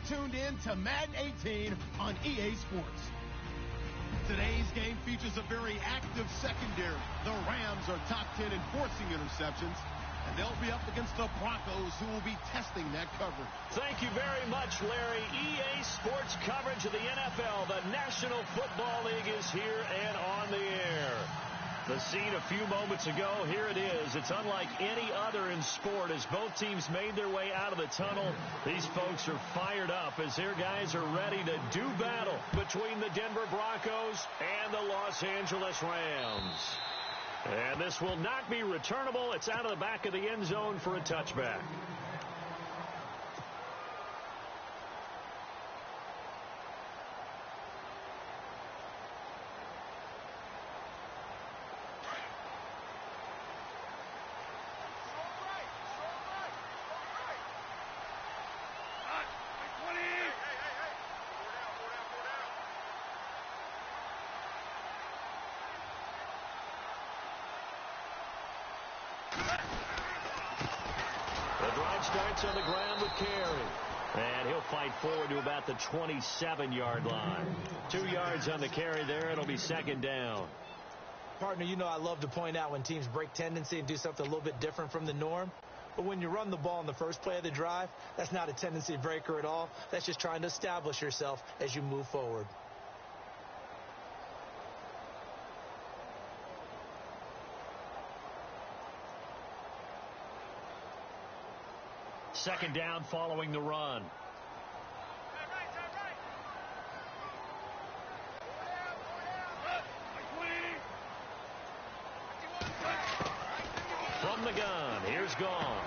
tuned in to Madden 18 on EA Sports. Today's game features a very active secondary. The Rams are top 10 in forcing interceptions, and they'll be up against the Broncos, who will be testing that coverage. Thank you very much, Larry. EA Sports coverage of the NFL. The National Football League is here and on the air. The scene a few moments ago, here it is. It's unlike any other in sport as both teams made their way out of the tunnel. These folks are fired up as their guys are ready to do battle between the Denver Broncos and the Los Angeles Rams. And this will not be returnable. It's out of the back of the end zone for a touchback. Starts on the ground with Carey. And he'll fight forward to about the 27-yard line. 2 yards on the carry there. It'll be second down. Partner, you know I love to point out when teams break tendency and do something a little bit different from the norm. But when you run the ball in the first play of the drive, that's not a tendency breaker at all. That's just trying to establish yourself as you move forward. Second down following the run. From the gun, here's Gone.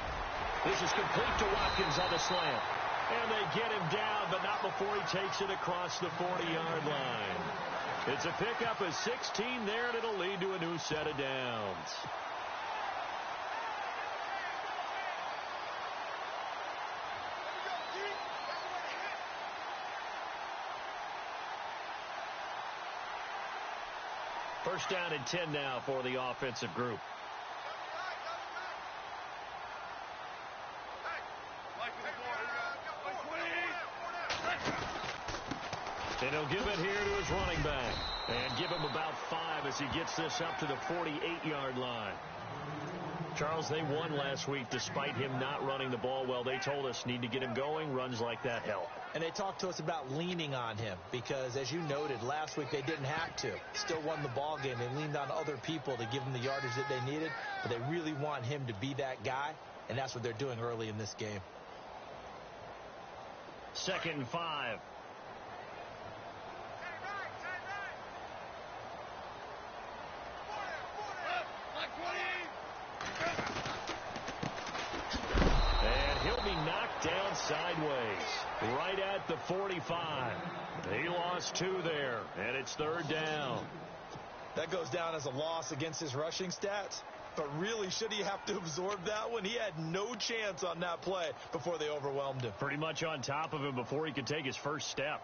This is complete to Watkins on the slant. And they get him down, but not before he takes it across the 40-yard line. It's a pickup of 16 there, and it'll lead to a new set of downs. First down and 10 now for the offensive group. And he'll give it here to his running back. And give him about 5 as he gets this up to the 48-yard line. Charles, they won last week despite him not running the ball well. They told us need to get him going. Runs like that help. And they talked to us about leaning on him because, as you noted, last week they didn't have to. Still won the ball game. They leaned on other people to give them the yardage that they needed. But they really want him to be that guy, and that's what they're doing early in this game. 2nd and 5. Knocked down sideways right at the 45. He lost 2 there, and it's 3rd down. That goes down as a loss against his rushing stats, but really should he have to absorb that one? He had no chance on that play before they overwhelmed him. Pretty much on top of him before he could take his first step.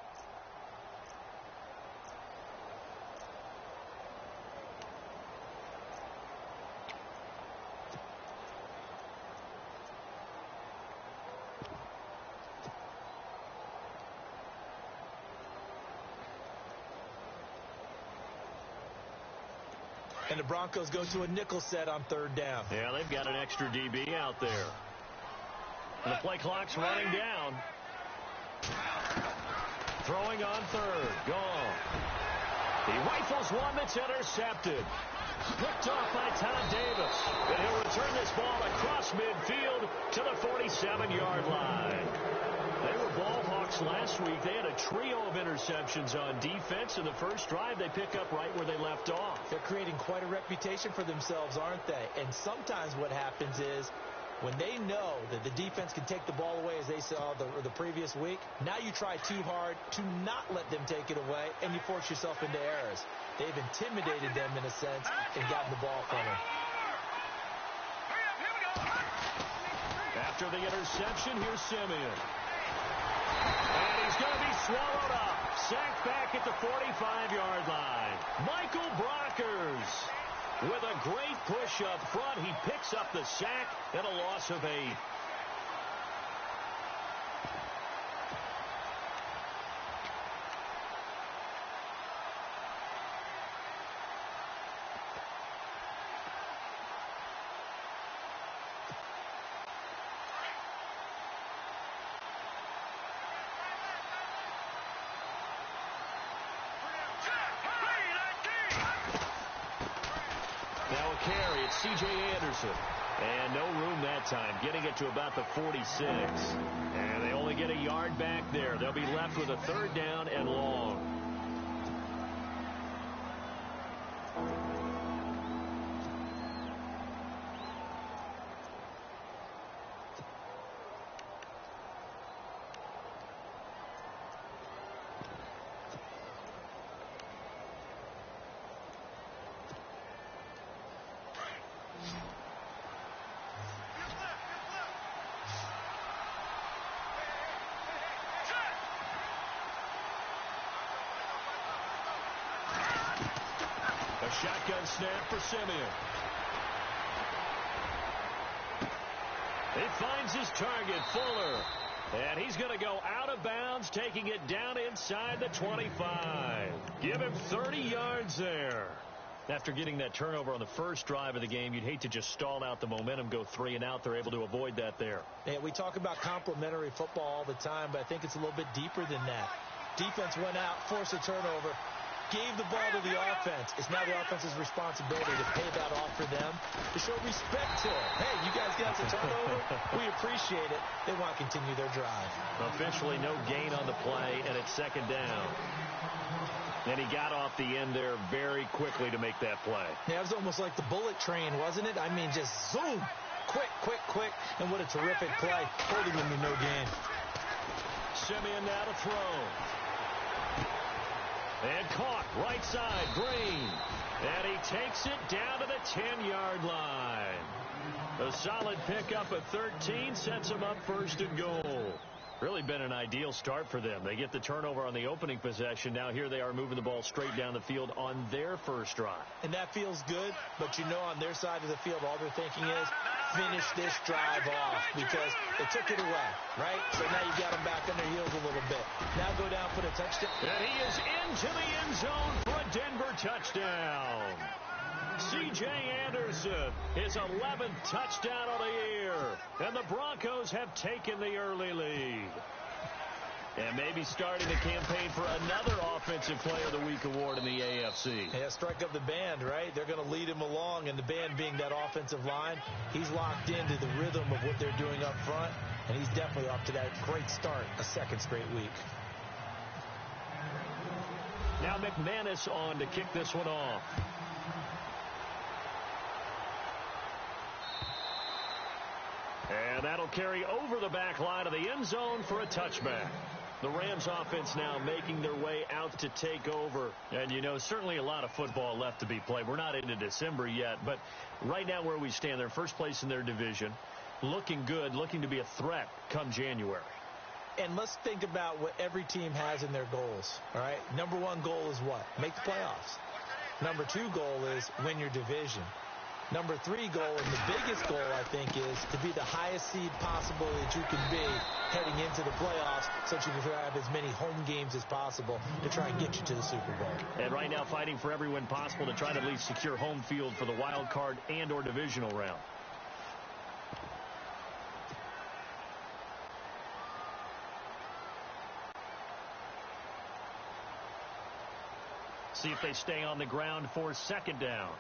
And the Broncos go to a nickel set on 3rd down. Yeah, they've got an extra DB out there. And the play clock's running down. Throwing on 3rd. Gone. He rifles one that's intercepted. Picked off by Tom Davis. And he'll return this ball across midfield to the 47-yard line. They were ball hawks last week. They had a trio of interceptions on defense. In the first drive, they pick up right where they left off. They're creating quite a reputation for themselves, aren't they? And sometimes what happens is when they know that the defense can take the ball away, as they saw the previous week, now you try too hard to not let them take it away, and you force yourself into errors. They've intimidated them in a sense and gotten the ball from them. After the interception, here's Simeon. And he's going to be swallowed up. Sacked back at the 45-yard line. Michael Brockers with a great push up front. He picks up the sack and a loss of 8. Now a carry. It's C.J. Anderson. And no room that time, getting it to about the 46. And they only get a yard back there. They'll be left with a 3rd down and long. A shotgun snap for Simeon. He finds his target, Fuller. And he's going to go out of bounds, taking it down inside the 25. Give him 30 yards there. After getting that turnover on the first drive of the game, you'd hate to just stall out the momentum, go 3 and out. They're able to avoid that there. Yeah, we talk about complementary football all the time, but I think it's a little bit deeper than that. Defense went out, forced a turnover, gave the ball to the offense. It's now the offense's responsibility to pay that off for them, to show respect to it. Hey, you guys got the turnover. We appreciate it. They want to continue their drive. Officially no gain on the play, and it's 2nd down. And he got off the end there very quickly to make that play. Yeah, it was almost like the bullet train, wasn't it? I mean, just zoom. Quick, quick, quick. And what a terrific play, holding them to no gain. Simeon now to throw. And caught right side, Green. And he takes it down to the 10-yard line. A solid pickup at 13 sets him up 1st and goal. Really been an ideal start for them. They get the turnover on the opening possession. Now here they are moving the ball straight down the field on their first drive. And that feels good, but you know on their side of the field all they're thinking is finish this drive off because they took it away, right? So now you got them back on their heels a little bit. Now go down for the touchdown. And he is into the end zone for a Denver touchdown. C.J. Anderson, his 11th touchdown of the year. And the Broncos have taken the early lead. And maybe starting the campaign for another Offensive Player of the Week award in the AFC. Yeah, strike up the band, right? They're going to lead him along, and the band being that offensive line, he's locked into the rhythm of what they're doing up front, and he's definitely off to that great start, a 2nd straight week. Now McManus on to kick this one off. And that'll carry over the back line of the end zone for a touchback. The Rams offense now making their way out to take over. And, you know, certainly a lot of football left to be played. We're not into December yet, but right now where we stand, they're first place in their division. Looking good, looking to be a threat come January. And let's think about what every team has in their goals, all right? Number 1 goal is what? Make the playoffs. Number 2 goal is win your division. Number 3 goal, and the biggest goal, I think, is to be the highest seed possible that you can be heading into the playoffs so that you can have as many home games as possible to try and get you to the Super Bowl. And right now fighting for every win possible to try to at least secure home field for the wild card and or divisional round. See if they stay on the ground for 2nd down.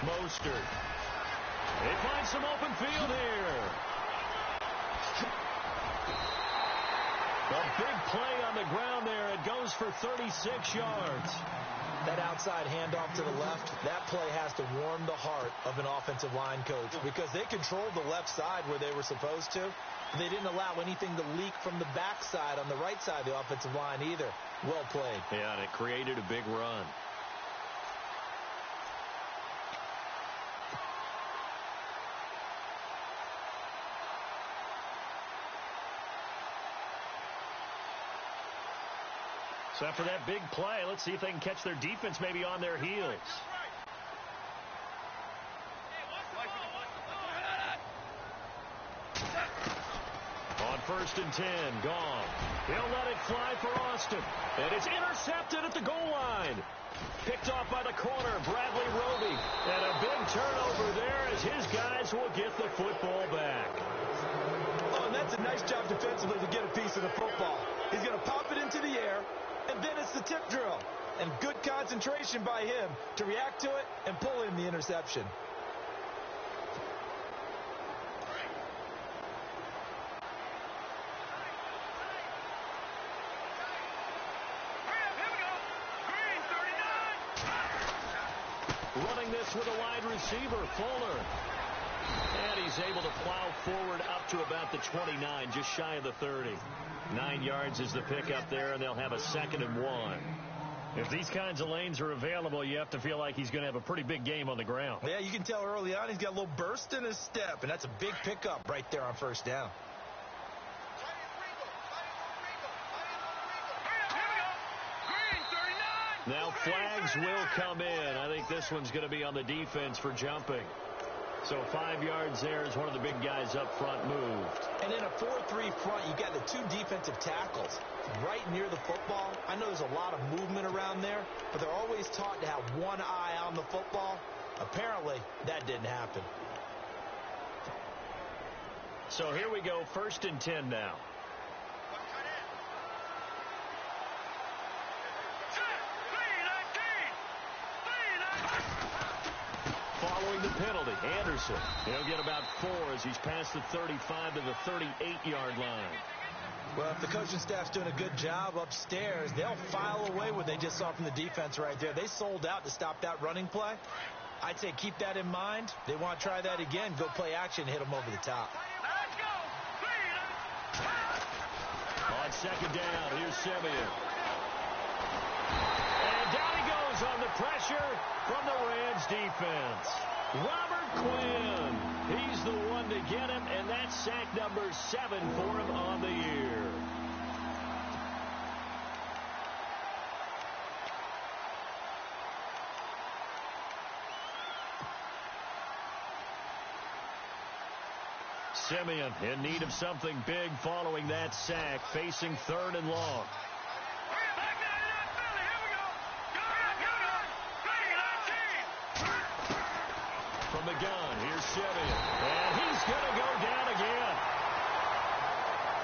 Mostert. They find some open field here. A big play on the ground there. It goes for 36 yards. That outside handoff to the left, that play has to warm the heart of an offensive line coach because they controlled the left side where they were supposed to. They didn't allow anything to leak from the backside on the right side of the offensive line either. Well played. Yeah, and it created a big run. So after that big play, let's see if they can catch their defense maybe on their heels. On 1st and 10, gone. He'll let it fly for Austin. And it's intercepted at the goal line. Picked off by the corner, Bradley Roby. And a big turnover there as his guys will get the football back. Oh, and that's a Nice job defensively to get a piece of the football. He's going to pop it into the air, and then it's the tip drill. And good concentration by him to react to it and pull in the interception. Running this with a wide receiver, Fuller. And he's able to plow forward up to about the 29, just shy of the 30. 9 yards is the pickup there, and they'll have a 2nd and 1. If these kinds of lanes are available, you have to feel like he's going to have a pretty big game on the ground. Yeah, you can tell early on he's got a little burst in his step, and that's a big pickup right there on first down. Now flags will come in. I think this one's going to be on the defense for jumping. So 5 yards there as one of the big guys up front moved. And in a 4-3 front, you got the 2 defensive tackles right near the football. I know there's a lot of movement around there, but they're always taught to have one eye on the football. Apparently, that didn't happen. So here we go, 1st and 10 now. Following the penalty, Anderson, he'll get about 4 as he's past the 35 to the 38-yard line. Well, if the coaching staff's doing a good job upstairs, they'll file away what they just saw from the defense right there. They sold out to stop that running play. I'd say keep that in mind. They want to try that again, go play action, hit them over the top. On 2nd down, here's Simeon. And down he goes on the pressure from the Rams defense. Robert Quinn, he's the one to get him, and that's sack number 7 for him on the year. Simeon in need of something big following that sack, facing 3rd and long. From the gun, here's Simeon, and he's going to go down again.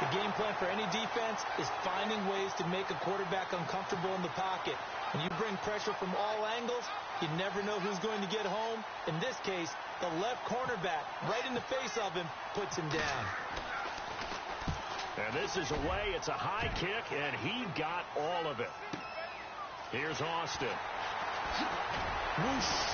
The game plan for any defense is finding ways to make a quarterback uncomfortable in the pocket. When you bring pressure from all angles, you never know who's going to get home. In this case, the left cornerback, right in the face of him, puts him down. And this is away. It's a high kick, and he got all of it. Here's Austin. Whoosh.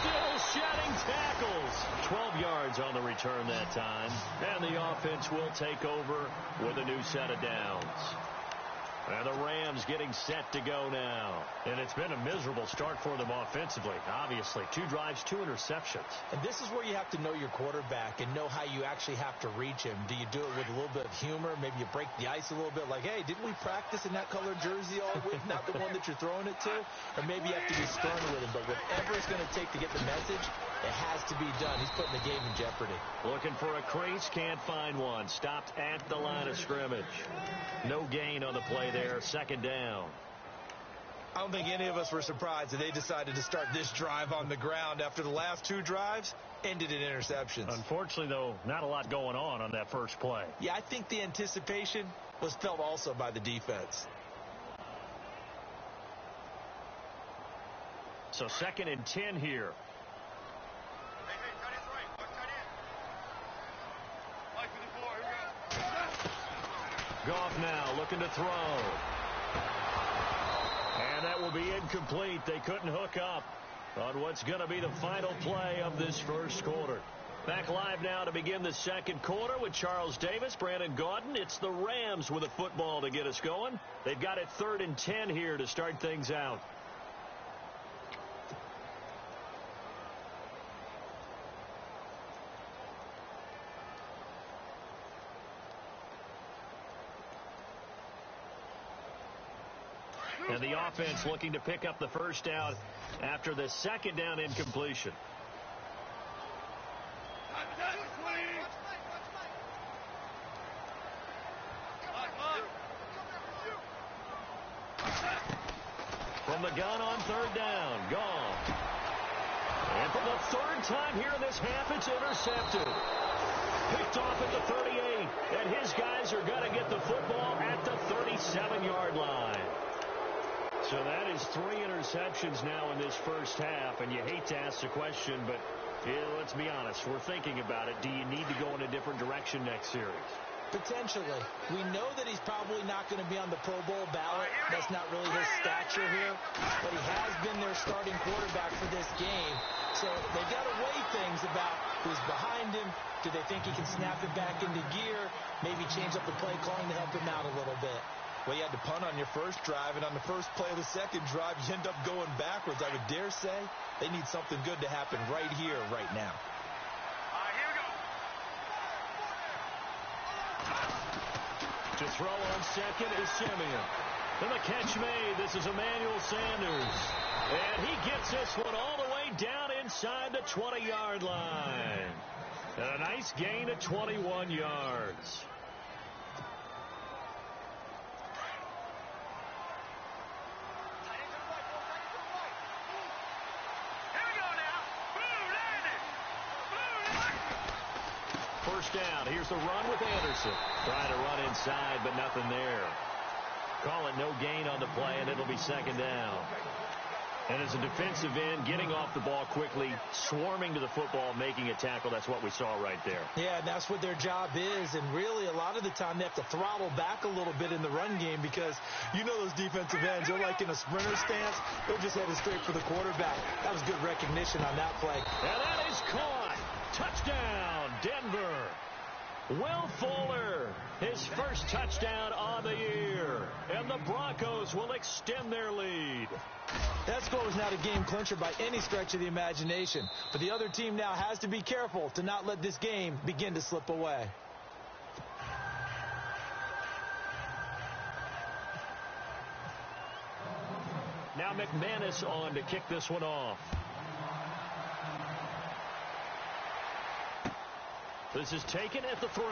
Still shedding tackles. 12 yards on the return that time. And the offense will take over with a new set of downs. And the Rams getting set to go now. And it's been a miserable start for them offensively, obviously. 2 drives, 2 interceptions. And this is where you have to know your quarterback and know how you actually have to reach him. Do you do it with a little bit of humor? Maybe you break the ice a little bit like, hey, didn't we practice in that color jersey all week? Not the one that you're throwing it to? Or maybe you have to be stern with him. But whatever it's going to take to get the message, it has to be done. He's putting the game in jeopardy. Looking for a crease, can't find one. Stopped at the line of scrimmage. No gain on the play there, 2nd down. I don't think any of us were surprised that they decided to start this drive on the ground after the last 2 drives ended in interceptions. Unfortunately, though, not a lot going on that first play. Yeah, I think the anticipation was felt also by the defense. So 2nd and 10 here. Goff now looking to throw. And that will be incomplete. They couldn't hook up on what's going to be the final play of this first quarter. Back live now to begin the 2nd quarter with Charles Davis, Brandon Gaudin. It's the Rams with a football to get us going. They've got it 3rd and 10 here to start things out. And the offense looking to pick up the first down after the 2nd down incompletion. From the gun on 3rd down, gone. And for the 3rd time here in this half, it's intercepted. picked off at the 38. And his guys are going to get the football at the 37-yard line. So that is 3 interceptions now in this first half. And you hate to ask the question, but let's be honest. We're thinking about it. Do you need to go in a different direction next series? Potentially. We know that he's probably not going to be on the Pro Bowl ballot. That's not really his stature here. But he has been their starting quarterback for this game. So they've got to weigh things about who's behind him. Do they think he can snap it back into gear? Maybe change up the play calling to help him out a little bit. Well, you had to punt on your first drive, and on the first play of the second drive, you end up going backwards. I would dare say they need something good to happen right here, right now. Here we go. To throw on second is Simeon. And the catch made. This is Emmanuel Sanders. And he gets this one all the way down inside the 20-yard line. And a nice gain of 21 yards. First down. Here's the run with Anderson. Trying to run inside, but nothing there. Call it no gain on the play, and it'll be second down. And as a defensive end, getting off the ball quickly, swarming to the football, making a tackle, that's what we saw right there. Yeah, and that's what their job is. And really, a lot of the time, they have to throttle back a little bit in the run game because you know those defensive ends, they're like in a sprinter stance. They're just headed straight for the quarterback. That was good recognition on that play. And that is caught. Touchdown, Denver. Will Fuller, his first touchdown on the year. And the Broncos will extend their lead. That score was not a game clincher by any stretch of the imagination. But the other team now has to be careful to not let this game begin to slip away. Now McManus on to kick this one off. This is taken at the 3.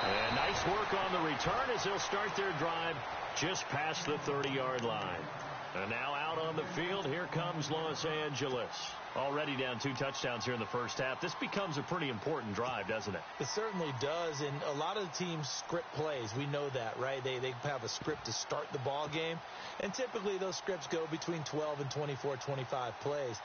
And nice work on the return as they'll start their drive just past the 30-yard line. And now out on the field, here comes Los Angeles. Already down 2 touchdowns here in the first half. This becomes a pretty important drive, doesn't it? It certainly does, and a lot of the teams script plays. We know that, right? They have a script to start the ball game, and typically those scripts go between 12 and 24, 25 plays.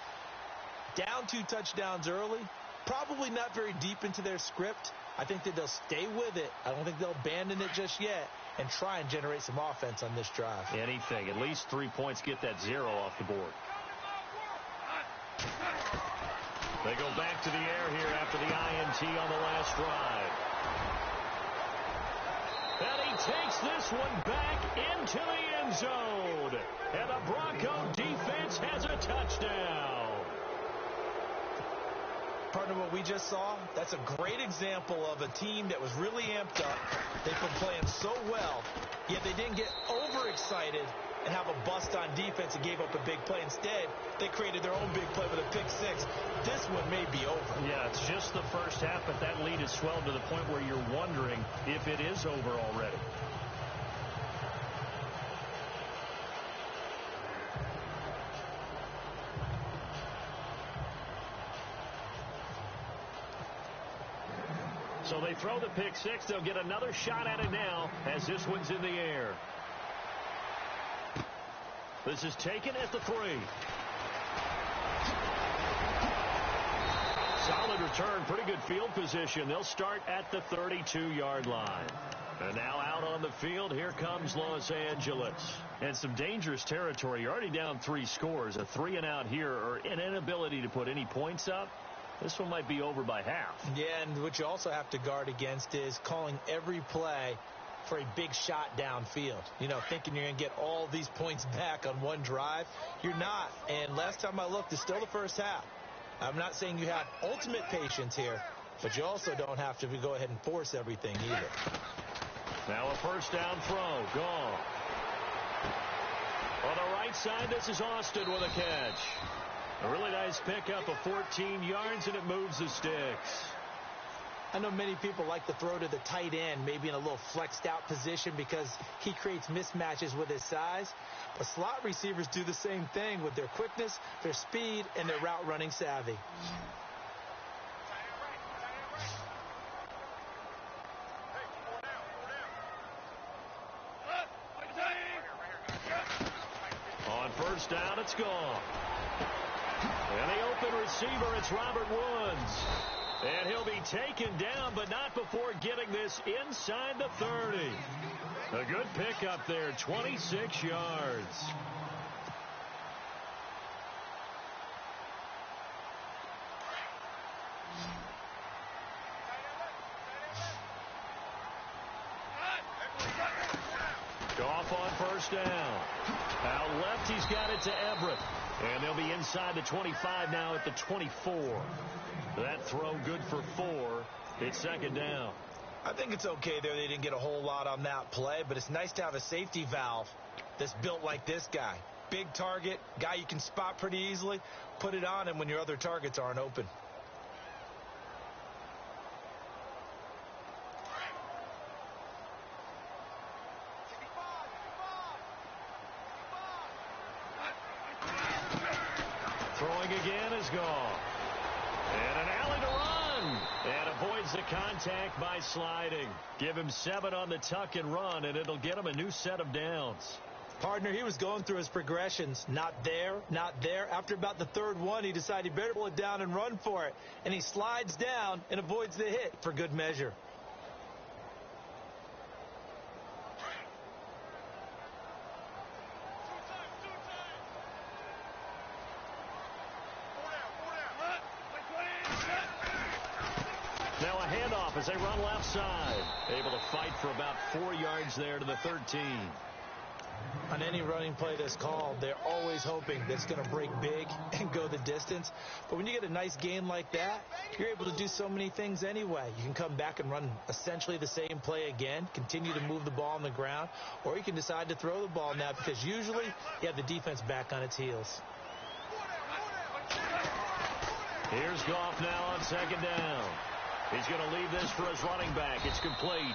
Down 2 touchdowns early, probably not very deep into their script. I think that they'll stay with it. I don't think they'll abandon it just yet and try and generate some offense on this drive. Anything. At least 3 points, get that 0 off the board. They go back to the air here after the INT on the last drive. And he takes this one back into the end zone. And the Bronco defense has a touchdown. Partner, what we just saw, that's a great example of a team that was really amped up. They've been playing so well, yet they didn't get overexcited and have a bust on defense and gave up a big play. Instead, they created their own big play with a pick 6. This one may be over. Yeah, it's just the first half, but that lead has swelled to the point where you're wondering if it is over already. So they throw the pick 6. They'll get another shot at it now as this one's in the air. This is taken at the 3. Solid return, pretty good field position. They'll start at the 32-yard line. And now out on the field, here comes Los Angeles. And some dangerous territory. You're already down 3 scores. A 3-and-out here, or an inability to put any points up. This one might be over by half. Yeah, and what you also have to guard against is calling every play for a big shot downfield. You know, thinking you're going to get all these points back on one drive. You're not. And last time I looked, it's still the first half. I'm not saying you have ultimate patience here, but you also don't have to go ahead and force everything either. Now a first down throw. Gone. On the right side, this is Austin with a catch. A really nice pickup of 14 yards, and it moves the sticks. I know many people like to throw to the tight end, maybe in a little flexed out position because he creates mismatches with his size. But slot receivers do the same thing with their quickness, their speed, and their route running savvy. first down. It's gone. And the open receiver, it's Robert Woods. And he'll be taken down, but not before getting this inside the 30. A good pickup there, 26 yards. Goff on first down. Out left, he's got it to Everett. And they'll be inside the 25 now at the 24. That throw good for 4. It's second down. I think it's okay there. They didn't get a whole lot on that play, but it's nice to have a safety valve that's built like this guy. Big target, guy you can spot pretty easily. Put it on him when your other targets aren't open. Throwing again is gone. And an alley to run. And avoids the contact by sliding. Give him 7 on the tuck and run, and it'll get him a new set of downs. Partner, he was going through his progressions. Not there, not there. After about the third one, he decided he better pull it down and run for it. And he slides down and avoids the hit for good measure. Now a handoff as they run left side. Able to fight for about 4 yards there to the 13. On any running play that's called, they're always hoping that it's going to break big and go the distance. But when you get a nice gain like that, you're able to do so many things anyway. You can come back and run essentially the same play again, continue to move the ball on the ground, or you can decide to throw the ball now because usually you have the defense back on its heels. Here's Goff now on second down. He's going to leave this for his running back. It's complete.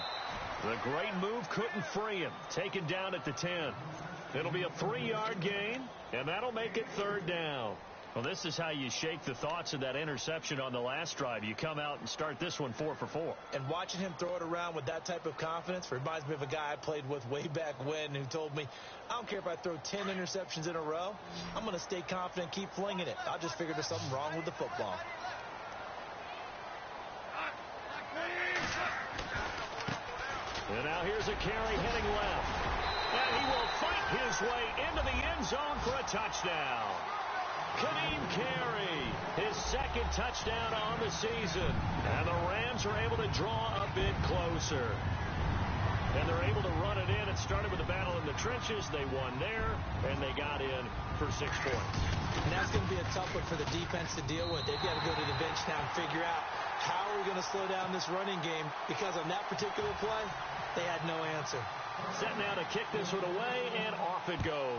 The great move couldn't free him. Taken down at the 10. It'll be a 3-yard gain, and that'll make it third down. Well, this is how you shake the thoughts of that interception on the last drive. You come out and start this one 4 for 4. And watching him throw it around with that type of confidence reminds me of a guy I played with way back when who told me, I don't care if I throw 10 interceptions in a row. I'm going to stay confident, keep flinging it. I just figured there's something wrong with the football. And now here's a carry heading left. And he will fight his way into the end zone for a touchdown. Kadeem Carey, his second touchdown on the season. And the Rams are able to draw a bit closer. And they're able to run it in. It started with a battle in the trenches. They won there, and they got in for 6 points. And that's going to be a tough one for the defense to deal with. They've got to go to the bench now and figure out how are we going to slow down this running game, because on that particular play, they had no answer. Set now to kick this one away, and off it goes.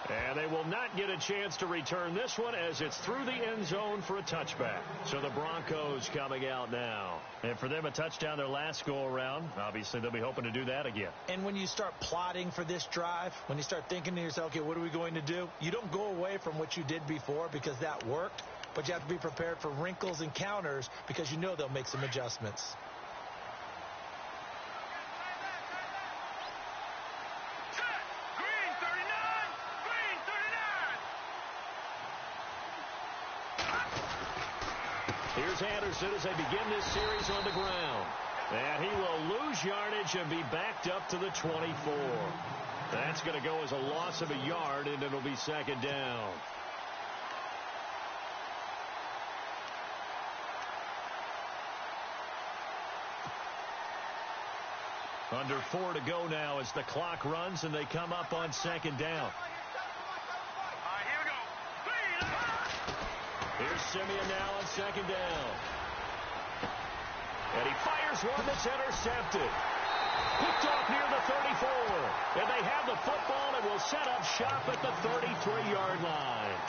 And they will not get a chance to return this one as it's through the end zone for a touchback. So the Broncos coming out now. And for them, a touchdown their last go-around. Obviously, they'll be hoping to do that again. And when you start plotting for this drive, when you start thinking to yourself, okay, what are we going to do? You don't go away from what you did before because that worked. But you have to be prepared for wrinkles and counters because you know they'll make some adjustments. Here's Anderson as they begin this series on the ground. And he will lose yardage and be backed up to the 24. That's going to go as a loss of a yard, and it'll be second down. Under 4 to go now as the clock runs and they come up on second down. Here's Simeon now on second down. And he fires one that's intercepted. Picked off near the 34. And they have the football and will set up shop at the 33-yard line.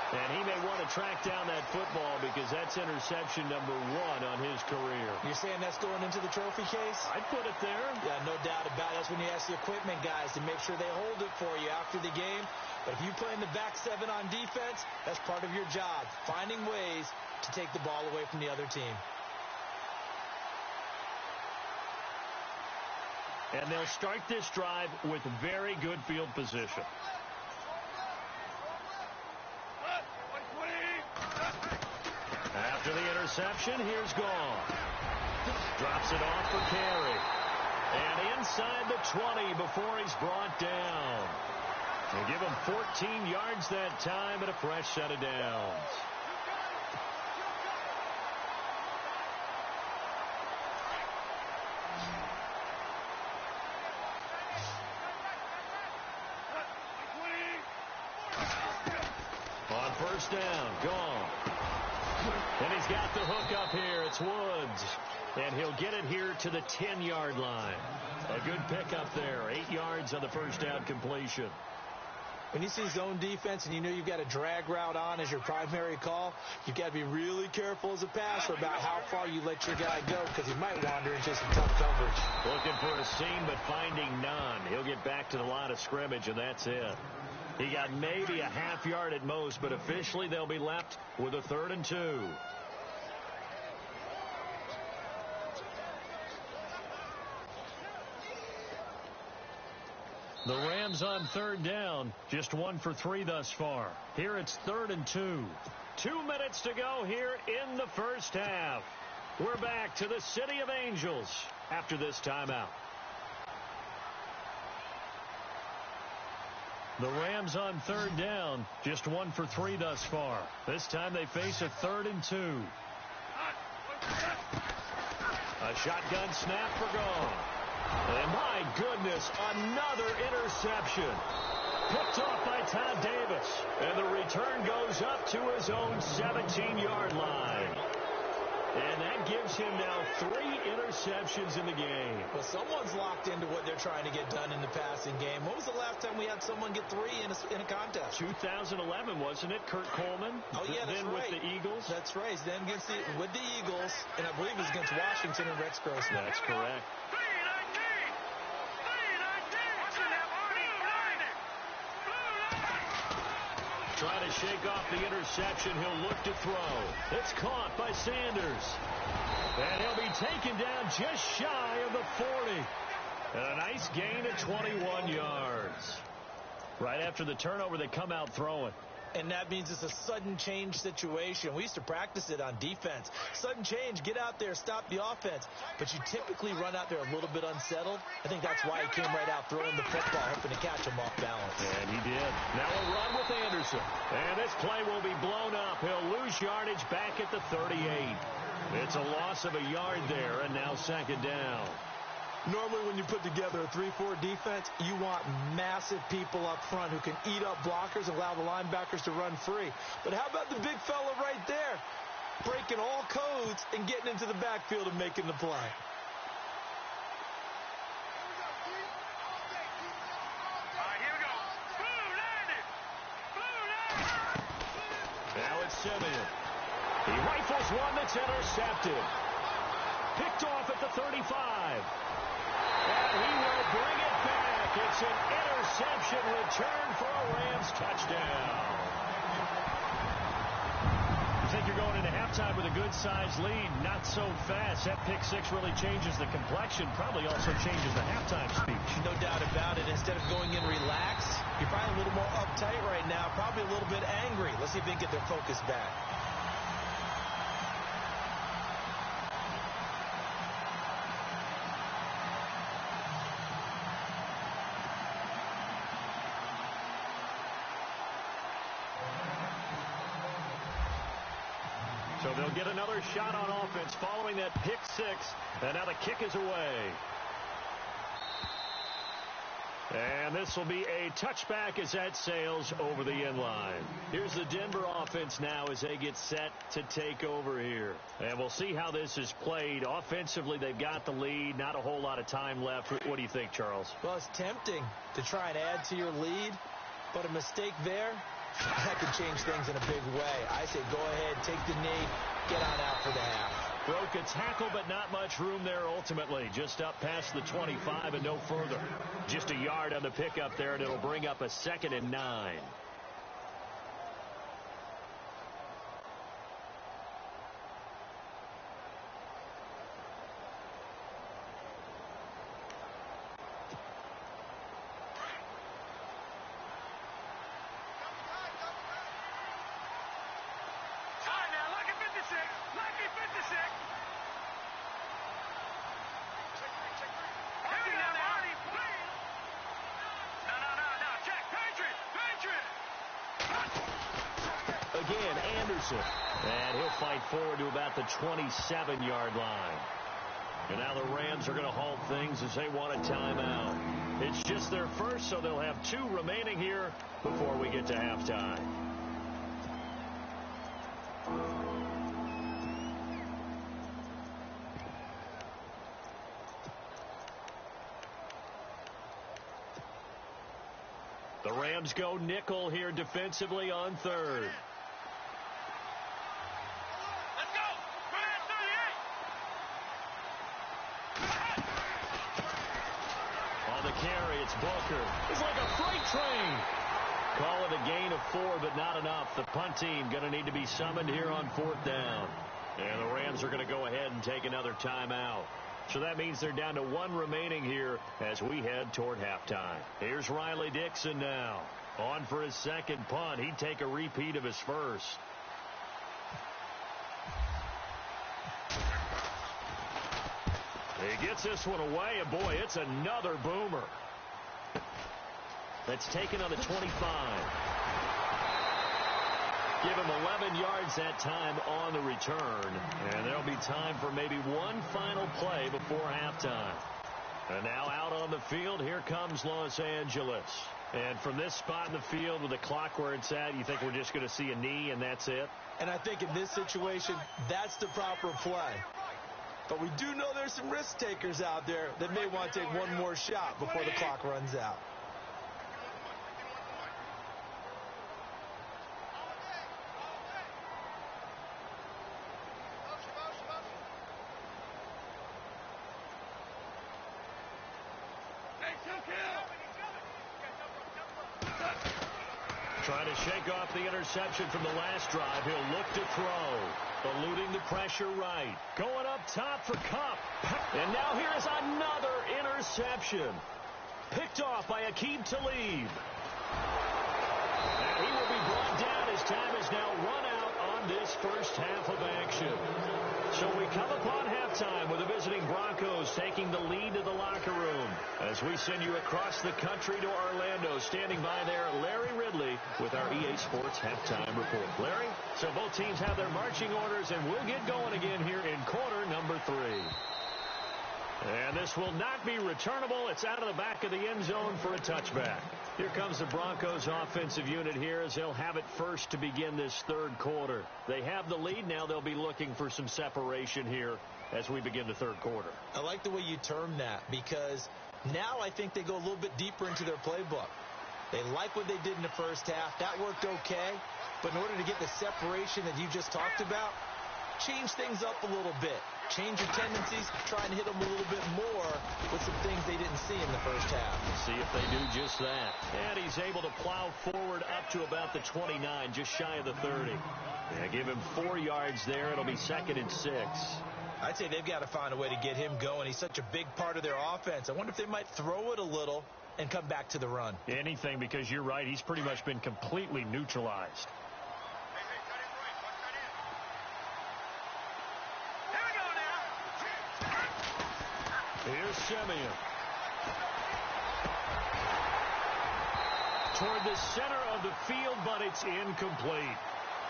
And he may want to track down that football because that's interception number 1 on his career. You're saying that's going into the trophy case? I'd put it there. Yeah, no doubt about it. That's when you ask the equipment guys to make sure they hold it for you after the game. But if you play in the back 7 on defense, that's part of your job, finding ways to take the ball away from the other team. And they'll start this drive with very good field position. After the interception, here's Gone. Drops it off for carry. And inside the 20 before he's brought down. They give him 14 yards that time and a fresh set of downs. On first down, Gone. And he's got the hook up here. It's Woods. And he'll get it here to the 10-yard line. A good pickup there. 8 yards on the first down completion. When you see zone defense and you know you've got a drag route on as your primary call, you've got to be really careful as a passer about how far you let your guy go because he might wander into some tough coverage. Looking for a seam but finding none. He'll get back to the line of scrimmage, and that's it. He got maybe a half yard at most, but officially they'll be left with a 3rd and 2. The Rams on 3rd down, just 1 for 3 thus far. Here it's 3rd and 2. 2 minutes to go here in the first half. We're back to the City of Angels after this timeout. The Rams on 3rd down, just 1 for 3 thus far. This time they face a 3rd and 2. A shotgun snap for Gone. And my goodness, another interception. Picked off by Todd Davis. And the return goes up to his own 17-yard line. And that gives him now 3 interceptions in the game. Well, someone's locked into what they're trying to get done in the passing game. When was the last time we had someone get 3 in a contest? 2011, wasn't it? Kurt Coleman. Oh, yeah, that's then right. with the Eagles. That's right. Then with the Eagles, and I believe it was against Washington and Rex Grossman. That's correct. Trying to shake off the interception. He'll look to throw. It's caught by Sanders. And he'll be taken down just shy of the 40. And a nice gain of 21 yards. Right after the turnover, they come out throwing. And that means it's a sudden change situation. We used to practice it on defense. Sudden change, get out there, stop the offense. But you typically run out there a little bit unsettled. I think that's why he came right out throwing the football, hoping to catch him off balance. And he did. Now a run with Anderson. And this play will be blown up. He'll lose yardage back at the 38. It's a loss of a yard there, and now 2nd down. Normally when you put together a 3-4 defense, you want massive people up front who can eat up blockers and allow the linebackers to run free. But how about the big fella right there? Breaking all codes and getting into the backfield and making the play. Now it's Simeon. He rifles one that's intercepted. Picked off at the 35. And he will bring it back. It's an interception return for a Rams touchdown. You think you're going into halftime with a good-sized lead. Not so fast. That pick 6 really changes the complexion. Probably also changes the halftime speech. No doubt about it. Instead of going in relaxed, you're probably a little more uptight right now. Probably a little bit angry. Let's see if they can get their focus back. So they'll get another shot on offense following that pick 6. And now the kick is away. And this will be a touchback as that sails over the end line. Here's the Denver offense now as they get set to take over here. And we'll see how this is played. Offensively, they've got the lead. Not a whole lot of time left. What do you think, Charles? Well, it's tempting to try and add to your lead, but a mistake there, that could change things in a big way. I say go ahead, take the knee, get on out for the half. Broke a tackle, but not much room there ultimately. Just up past the 25 and no further. Just a yard on the pickup there, and it'll bring up a 2nd and 9. again, Anderson. And he'll fight forward to about the 27-yard line. And now the Rams are going to halt things as they want a timeout. It's just their first, so they'll have 2 remaining here before we get to halftime. The Rams go nickel here defensively on 3rd. Let's go! On the carry, it's Booker. It's like a freight train. Call it a gain of 4, but not enough. The punt team going to need to be summoned here on 4th down. And the Rams are going to go ahead and take another timeout. So that means they're down to 1 remaining here as we head toward halftime. Here's Riley Dixon now. On for his second punt. He'd take a repeat of his first. He gets this one away, and boy, it's another boomer. That's taken on the 25. Give him 11 yards that time on the return. And there'll be time for maybe one final play before halftime. And now out on the field, here comes Los Angeles. And from this spot in the field with the clock where it's at, you think we're just going to see a knee and that's it? And I think in this situation, that's the proper play. But we do know there's some risk takers out there that may want to take one more shot before the clock runs out. Trying to shake off the interception from the last drive. He'll look to throw. Eluding the pressure right. Going up top for Kupp. And now here is another interception. Picked off by Aqib Talib. And he will be brought down as time is now run out on this first half of action. So we come upon halftime with the visiting Broncos taking the lead to the locker room. As we send you across the country to Orlando, standing by there, Larry Ridley with our EA Sports Halftime Report. Larry, so both teams have their marching orders, and we'll get going again here in quarter number 3. And this will not be returnable. It's out of the back of the end zone for a touchback. Here comes the Broncos offensive unit here as they'll have it first to begin this third quarter. They have the lead. Now they'll be looking for some separation here as we begin the third quarter. I like the way you term that because now I think they go a little bit deeper into their playbook. They like what they did in the first half. That worked okay. But in order to get the separation that you just talked about, change things up a little bit. Change your tendencies, try and hit them a little bit more with some things they didn't see in the first half. See if they do just that. And he's able to plow forward up to about the 29, just shy of the 30. Yeah, give him 4 yards there. It'll be 2nd and 6. I'd say they've got to find a way to get him going. He's such a big part of their offense. I wonder if they might throw it a little and come back to the run. Anything, because you're right. He's pretty much been completely neutralized. Here's Simeon. Toward the center of the field, but it's incomplete.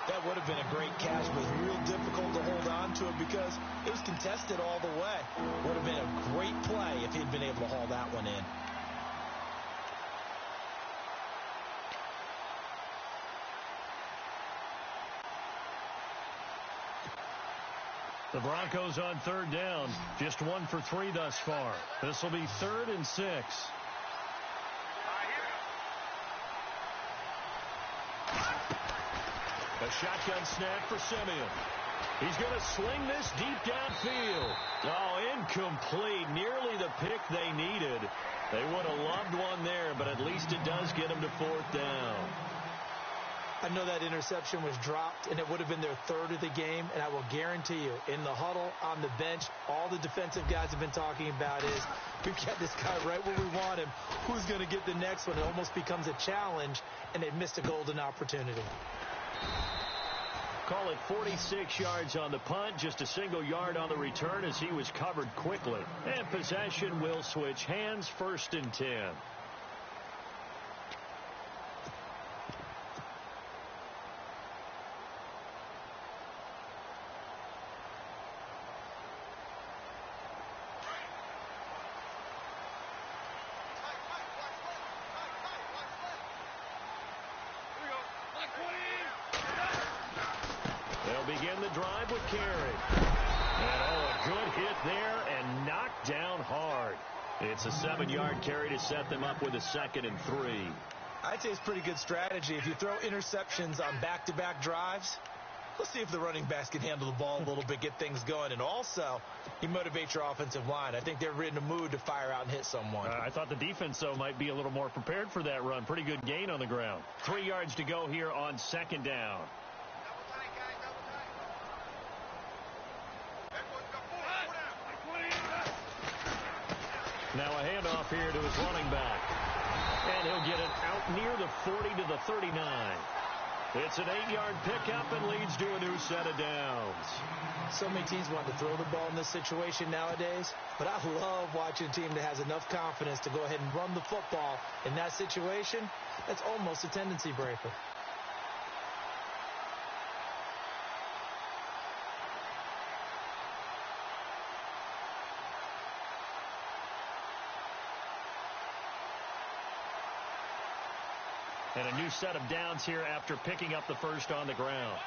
That would have been a great catch, but real difficult to hold on to it because it was contested all the way. Would have been a great play if he'd been able to haul that one in. The Broncos on 3rd down. Just 1 for 3 thus far. This will be 3rd and 6. A shotgun snap for Simeon. He's going to swing this deep downfield. Oh, incomplete. Nearly the pick they needed. They would have loved one there, but at least it does get them to 4th down. I know that interception was dropped, and it would have been their 3rd of the game, and I will guarantee you, in the huddle, on the bench, all the defensive guys have been talking about is, we've got this guy right where we want him. Who's going to get the next one? It almost becomes a challenge, and they've missed a golden opportunity. Call it 46 yards on the punt, just a single yard on the return as he was covered quickly. And possession will switch hands, 1st and 10. begin the drive with carry. And a good hit there and knocked down hard. It's a 7-yard carry to set them up with a 2nd and 3. I'd say it's pretty good strategy. If you throw interceptions on back-to-back drives, let's see if the running backs can handle the ball a little bit, get things going. And also, you motivate your offensive line. I think they're in a mood to fire out and hit someone. I thought the defense, though, might be a little more prepared for that run. Pretty good gain on the ground. 3 yards to go here on 2nd down. Now a handoff here to his running back. And he'll get it out near the 40 to the 39. It's an 8-yard pickup and leads to a new set of downs. So many teams want to throw the ball in this situation nowadays, but I love watching a team that has enough confidence to go ahead and run the football in that situation. That's almost a tendency breaker. And a new set of downs here after picking up the first on the ground.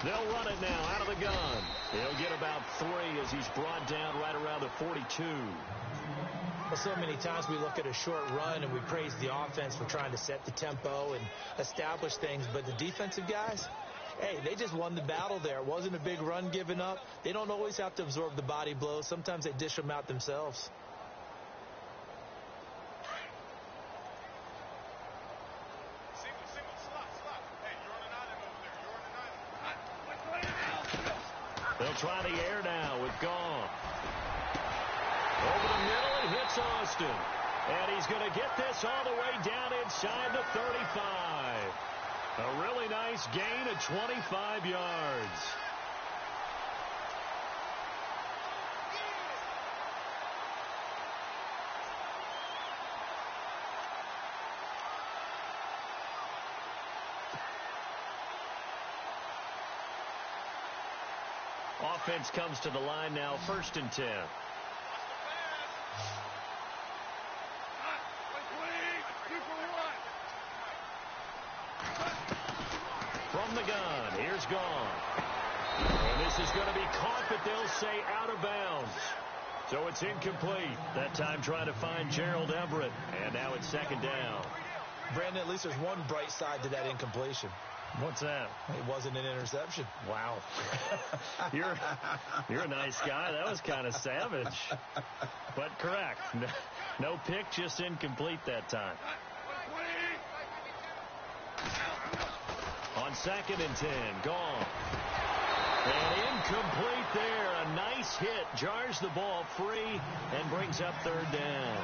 They'll run it now out of the gun. He'll get about 3 as he's brought down right around the 42. Well, so many times we look at a short run and we praise the offense for trying to set the tempo and establish things, but the defensive guys, hey, they just won the battle there. It wasn't a big run given up. They don't always have to absorb the body blows. Sometimes they dish them out themselves. They'll try the air now with Gong. Over the middle, it hits Austin. And he's going to get this all the way down inside the 35. A really nice gain of 25 yards. Offense comes to the line now, 1st and 10. From the gun, here's Gong. And this is going to be caught, but they'll say out of bounds. So it's incomplete. That time trying to find Gerald Everett. And now it's 2nd down. Brandon, at least there's one bright side to that incompletion. What's that? It wasn't an interception. Wow. You're a nice guy. That was kind of savage. But correct. No pick, just incomplete that time. On 2nd and 10, Gong. And incomplete there. A nice hit. Jars the ball free and brings up 3rd down.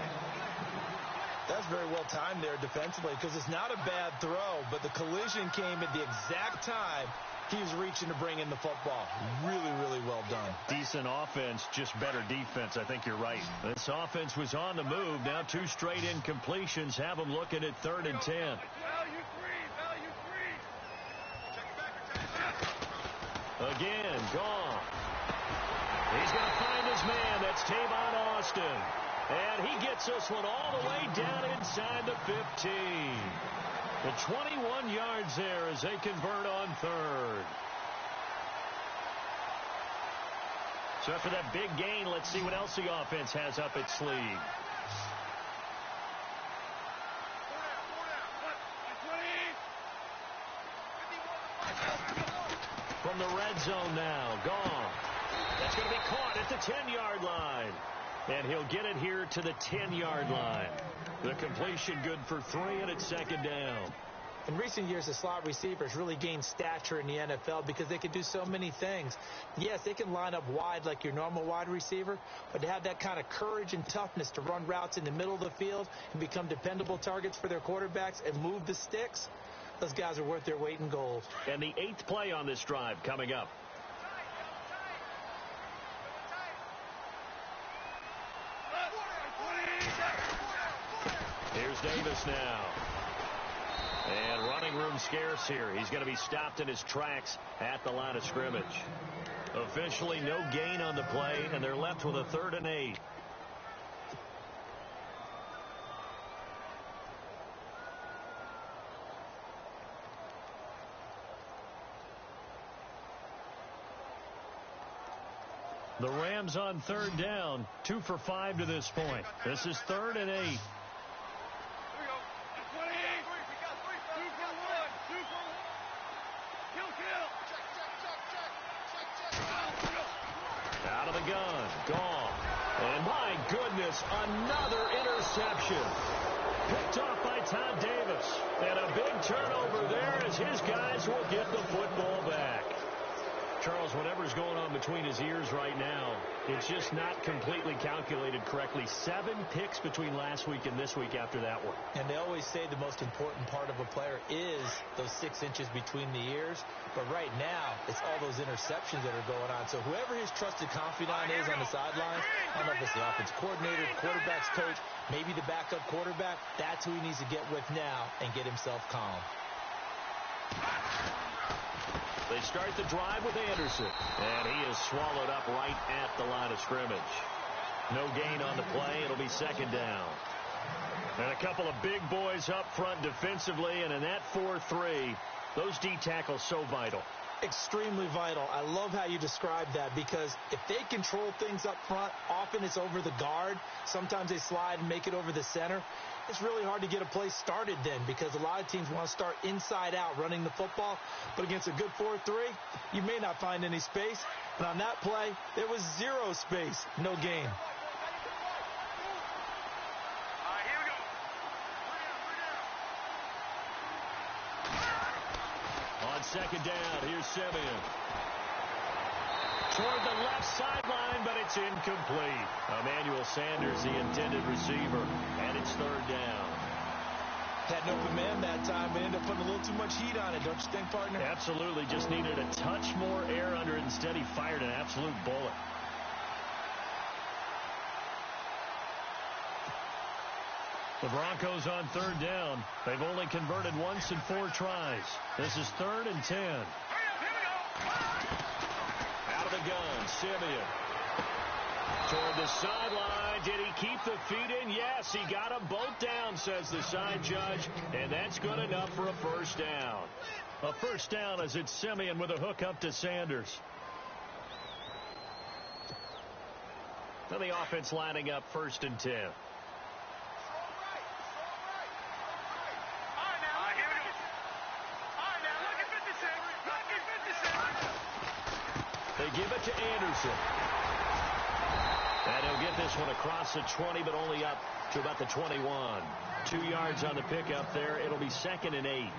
That's very well timed there defensively because it's not a bad throw, but the collision came at the exact time he was reaching to bring in the football. Really, really well done. Decent offense, just better defense. I think you're right. This offense was on the move. Now 2 straight incompletions have them looking at 3rd and 10. Value three. Again, Gong. He's going to find his man. That's Tavon Austin. And he gets this one all the way down inside the 15. Well, 21 yards there as they convert on 3rd. So after that big gain, let's see what else the offense has up its sleeve. From the red zone now, Gong. That's going to be caught at the 10-yard line. And he'll get it here to the 10-yard line. The completion good for 3, and it's 2nd down. In recent years, the slot receivers really gained stature in the NFL because they can do so many things. Yes, they can line up wide like your normal wide receiver, but to have that kind of courage and toughness to run routes in the middle of the field and become dependable targets for their quarterbacks and move the sticks, those guys are worth their weight in gold. And the 8th play on this drive coming up. Here's Davis now. And running room scarce here. He's going to be stopped in his tracks at the line of scrimmage. Officially no gain on the play, and they're left with a 3rd and 8. The Rams on third down, 2 for 5 to this point. This is 3rd and 8. Here we go. 28. We got 3. 2 for 1. 2 for 1. Kill. Check. Out of the gun. Gone. And my goodness, another interception. Picked off by Todd Davis. And a big turnover there as his guys will get the football back. Charles, whatever's going on between his ears right now, it's just not completely calculated correctly. 7 picks between last week and this week after that one. And they always say the most important part of a player is those 6 inches between the ears. But right now, it's all those interceptions that are going on. So whoever his trusted confidant is on the sidelines, I don't know if it's the offensive coordinator, quarterback's coach, maybe the backup quarterback, that's who he needs to get with now and get himself calm. They start the drive with Anderson, and he is swallowed up right at the line of scrimmage. No gain on the play. It'll be 2nd down. And a couple of big boys up front defensively, and in that 4-3, those D tackles so vital. Extremely vital. I love how you describe that because if they control things up front, often it's over the guard. Sometimes they slide and make it over the center. It's really hard to get a play started then because a lot of teams want to start inside out running the football. But against a good 4-3, you may not find any space. But on that play, there was 0 space. No gain. Here we go. On 2nd down, here's Simeon. Toward the left sideline, but it's incomplete. Emmanuel Sanders, the intended receiver, and it's 3rd down. Had an open man that time, but ended up putting a little too much heat on it, don't you think, partner? Absolutely. Just needed a touch more air under it. Instead, he fired an absolute bullet. The Broncos on 3rd down. They've only converted once in 4 tries. This is 3rd and 10. Out of the gun, Simeon. Toward the sideline. Did he keep the feet in? Yes, he got them both down, says the side judge. And that's good enough for a 1st down. A 1st down as it's Simeon with a hook up to Sanders. Now the offense lining up 1st and 10. They give it to Anderson. And he'll get this one across the 20, but only up to about the 21. 2 yards on the pickup there. It'll be 2nd and 8.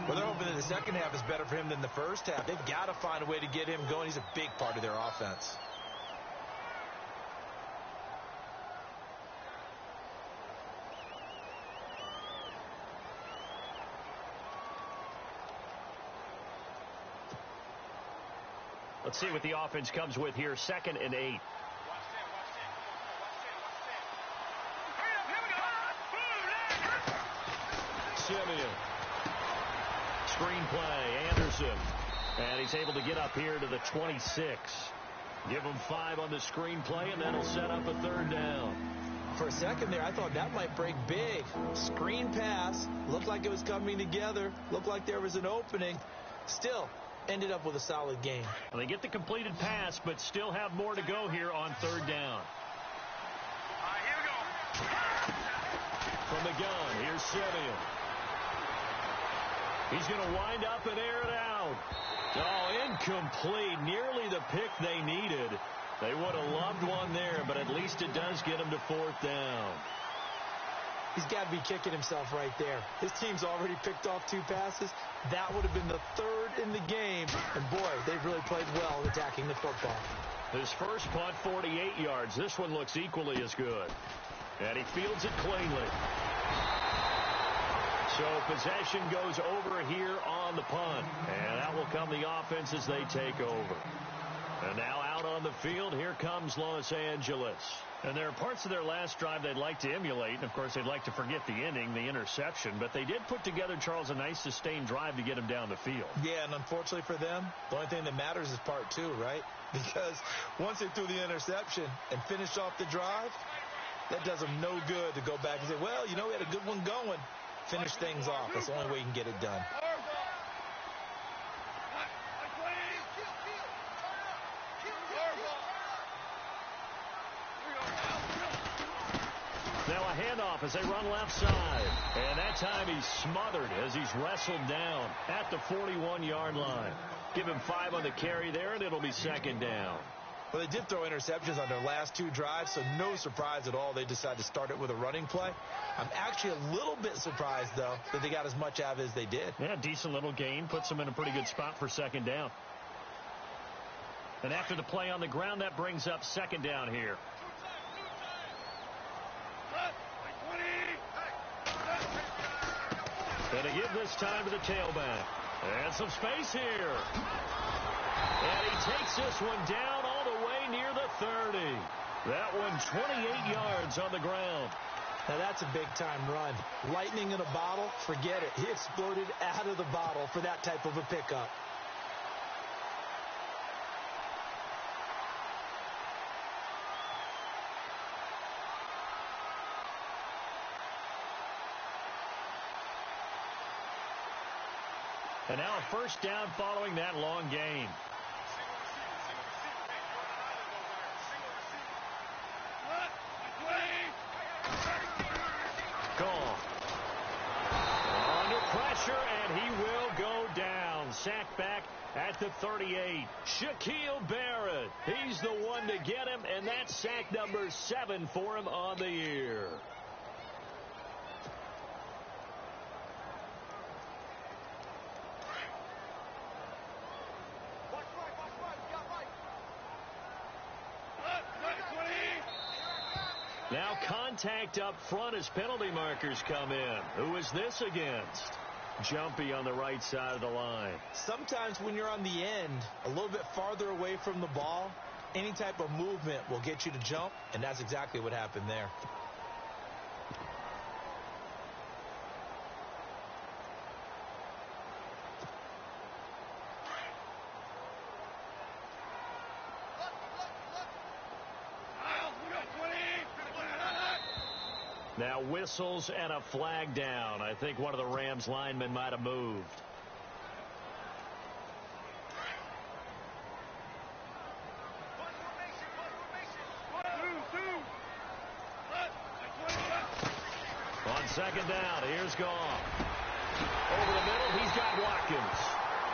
Well, they're hoping that the second half is better for him than the first half. They've got to find a way to get him going. He's a big part of their offense. Let's see what the offense comes with here. 2nd and 8. Simeon. Screen play. Anderson. And he's able to get up here to the 26. Give him 5 on the screen play, and that'll set up a 3rd down. For a second there, I thought that might break big. Screen pass. Looked like it was coming together. Looked like there was an opening. Still, ended up with a solid game. Well, they get the completed pass, but still have more to go here on 3rd down. Here we go. From the gun, here's Simeon. He's going to wind up and air it out. Oh, incomplete. Nearly the pick they needed. They would have loved one there, but at least it does get him to 4th down. He's got to be kicking himself right there. His team's already picked off 2 passes. That would have been the 3rd in the game. And, boy, they've really played well attacking the football. His first punt, 48 yards. This one looks equally as good. And he fields it cleanly. So possession goes over here on the punt. And that will come the offense as they take over. And now out on the field, here comes Los Angeles. And there are parts of their last drive they'd like to emulate. And, of course, they'd like to forget the inning, the interception. But they did put together, Charles, a nice sustained drive to get him down the field. Yeah, and unfortunately for them, the only thing that matters is part 2, right? Because once they threw the interception and finished off the drive, that does them no good to go back and say, well, you know, we had a good one going. Finish things off. That's the only way you can get it done. as they run left side. And that time he's smothered as he's wrestled down at the 41-yard line. Give him 5 on the carry there, and it'll be second down. Well, they did throw interceptions on their last 2 drives, so no surprise at all they decided to start it with a running play. I'm actually a little bit surprised, though, that they got as much out of it as they did. Yeah, decent little gain. Puts them in a pretty good spot for second down. And after the play on the ground, that brings up second down here. And to give this time to the tailback. And some space here. And he takes this one down all the way near the 30. That one 28 yards on the ground. Now that's a big-time run. Lightning in a bottle, forget it. He exploded out of the bottle for that type of a pickup. And now a first down following that long gain. Gone. Under pressure, and he will go down. Sacked back at the 38. Shaquille Barrett. He's the one to get him, and that's sack number 7 for him on the year. Now contact up front as penalty markers come in. Who is this against? Jumpy on the right side of the line. Sometimes when you're on the end, a little bit farther away from the ball, any type of movement will get you to jump, and that's exactly what happened there. Now whistles and a flag down. I think one of the Rams linemen might have moved. On second down, here's Goff. Over the middle, he's got Watkins.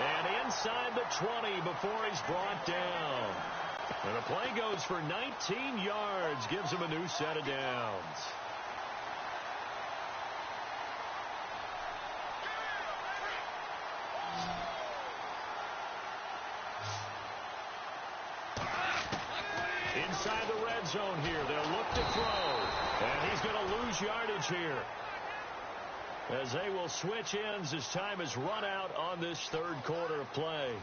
And inside the 20 before he's brought down. And the play goes for 19 yards, gives him a new set of downs. Inside the red zone here. They'll look to throw. And he's going to lose yardage here. As they will switch ends as time is run out on this third quarter of play.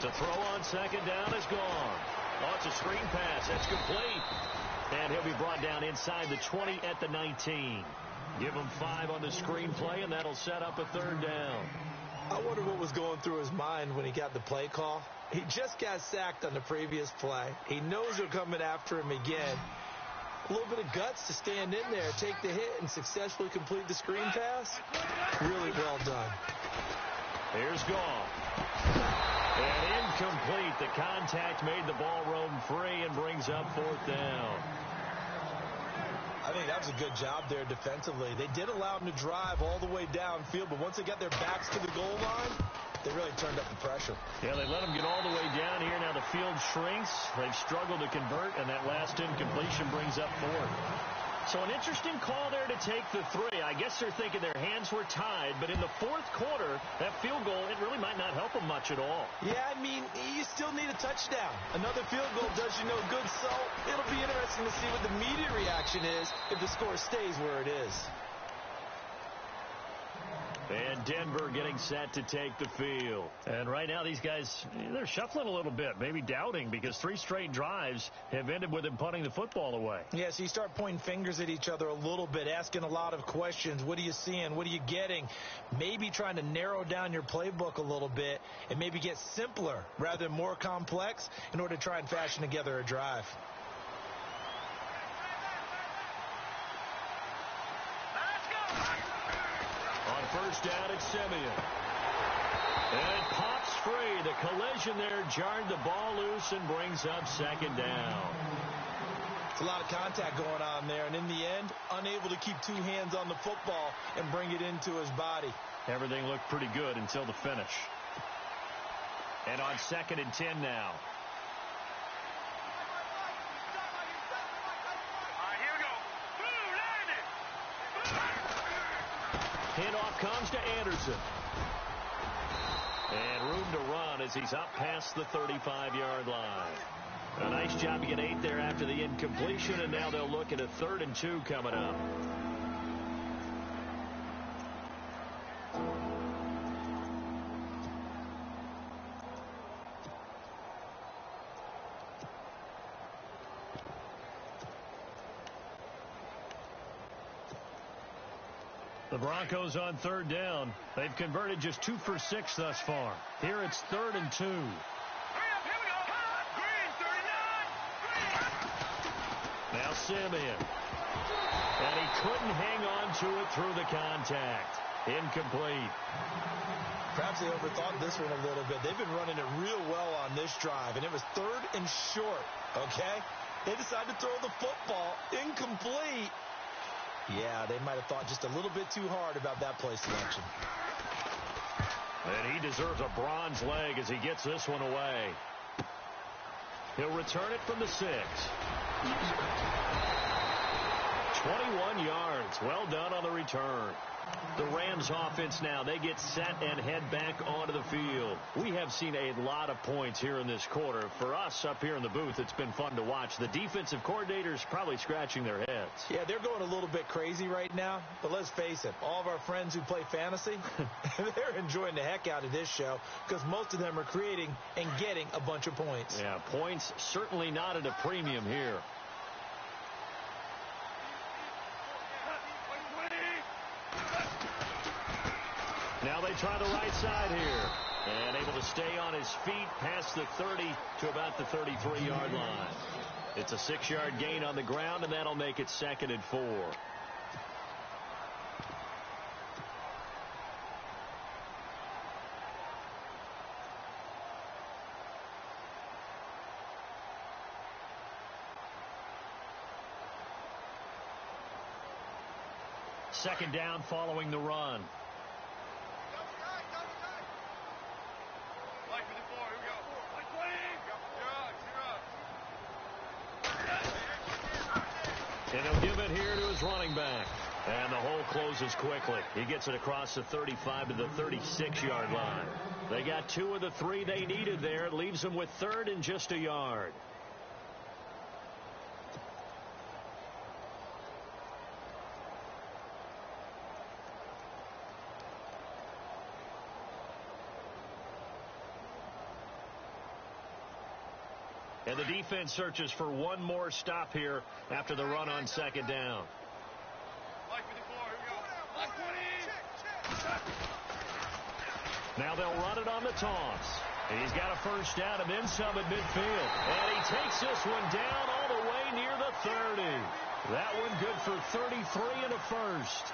To throw on second down is gone. Oh, it's a screen pass. That's complete. And he'll be brought down inside the 20 at the 19. Give him 5 on the screen play, and that'll set up a third down. I wonder what was going through his mind when he got the play call. He just got sacked on the previous play. He knows they're coming after him again. A little bit of guts to stand in there, take the hit, and successfully complete the screen pass. Really well done. Here's Goff. And incomplete. The contact made the ball roam free and brings up fourth down. I think that was a good job there defensively. They did allow them to drive all the way downfield, but once they got their backs to the goal line, they really turned up the pressure. Yeah, they let them get all the way down here. Now the field shrinks. They've struggled to convert, and that last incompletion brings up fourth. So an interesting call there to take the 3. I guess they're thinking their hands were tied, but in the fourth quarter, that field goal, it really might not help them much at all. Yeah, I mean, you still need a touchdown. Another field goal does you no good, so it'll be interesting to see what the media reaction is if the score stays where it is. And Denver getting set to take the field. And right now these guys, they're shuffling a little bit, maybe doubting, because 3 straight drives have ended with them punting the football away. Yeah, so you start pointing fingers at each other a little bit, asking a lot of questions. What are you seeing? What are you getting? Maybe trying to narrow down your playbook a little bit and maybe get simpler rather than more complex in order to try and fashion together a drive. On first down, it's Simeon. And it pops free. The collision there jarred the ball loose and brings up second down. It's a lot of contact going on there, and in the end, unable to keep 2 hands on the football and bring it into his body. Everything looked pretty good until the finish. And on 2nd and 10 now. Handoff comes to Anderson. And room to run as he's up past the 35-yard line. A nice job to get 8 there after the incompletion, and now they'll look at a 3rd and 2 coming up. The Broncos on 3rd down. They've converted just 2 for 6 thus far. Here it's 3rd and 2. Now Simeon. And he couldn't hang on to it through the contact. Incomplete. Perhaps they overthought this one a little bit. They've been running it real well on this drive, and it was 3rd and short, okay? They decided to throw the football. Incomplete. Yeah, they might have thought just a little bit too hard about that play selection. And he deserves a bronze leg as he gets this one away. He'll return it from the 6. 21 yards. Well done on the return. The Rams offense now, they get set and head back onto the field. We have seen a lot of points here in this quarter. For us up here in the booth, it's been fun to watch. The defensive coordinators probably scratching their heads. Yeah, they're going a little bit crazy right now. But let's face it, all of our friends who play fantasy, they're enjoying the heck out of this show because most of them are creating and getting a bunch of points. Yeah, points certainly not at a premium here. Now they try the right side here. And able to stay on his feet past the 30 to about the 33-yard line. It's a 6-yard gain on the ground, and that'll make it 2nd and 4. Second down following the run. And he'll give it here to his running back. And the hole closes quickly. He gets it across the 35 to the 36-yard line. They got 2 of the 3 they needed there. It leaves them with 3rd and just a yard. And the defense searches for one more stop here after the run on 2nd down. Now they'll run it on the toss. And he's got a first down and then some at midfield. And he takes this one down all the way near the 30. That one good for 33 and a first.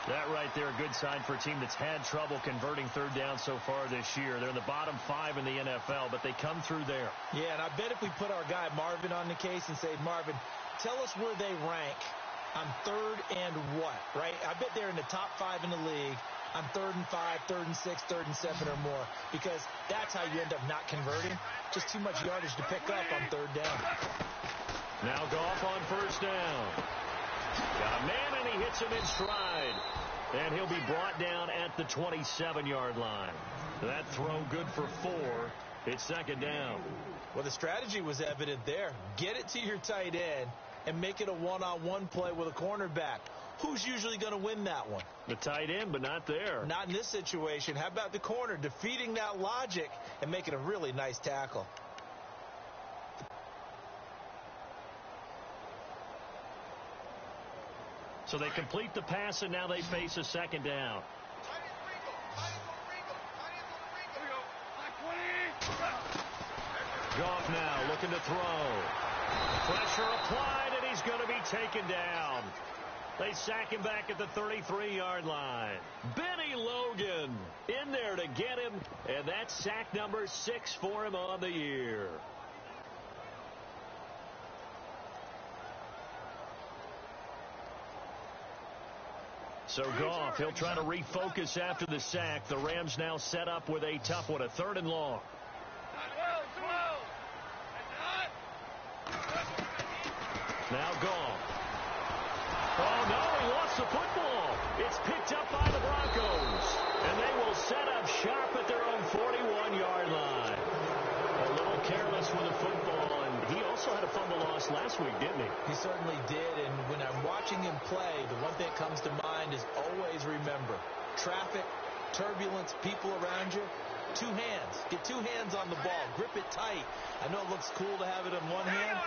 That right there, a good sign for a team that's had trouble converting 3rd down so far this year. They're in the bottom 5 in the NFL, but they come through there. Yeah, and I bet if we put our guy Marvin on the case and say, Marvin, tell us where they rank on 3rd and what, right? I bet they're in the top 5 in the league on 3rd and 5, 3rd and 6, 3rd and 7 or more, because that's how you end up not converting. Just too much yardage to pick up on 3rd down. Now Goff on first down. Got a man, and he hits him in stride. And he'll be brought down at the 27-yard line. That throw good for 4. It's 2nd down. Well, the strategy was evident there. Get it to your tight end and make it a one-on-one play with a cornerback. Who's usually going to win that one? The tight end, but not there. Not in this situation. How about the corner defeating that logic and making a really nice tackle? So they complete the pass, and now they face a second down. Goff now looking to throw. Pressure applied, and he's going to be taken down. They sack him back at the 33-yard line. Benny Logan in there to get him, and that's sack number 6 for him on the year. So Goff, he'll try to refocus after the sack. The Rams now set up with a tough one, a 3rd and long. Now Goff. Oh, no, he lost the football. It's picked up by the Broncos. And they will set up shop at their own 41-yard line. A little careless with the football, and he also had a fumble loss last week, didn't he? He certainly did, and when I'm watching him play, the one thing that comes to mind is always remember, traffic, turbulence, people around you, 2 hands. Get 2 hands on the ball. Grip it tight. I know it looks cool to have it in one hand.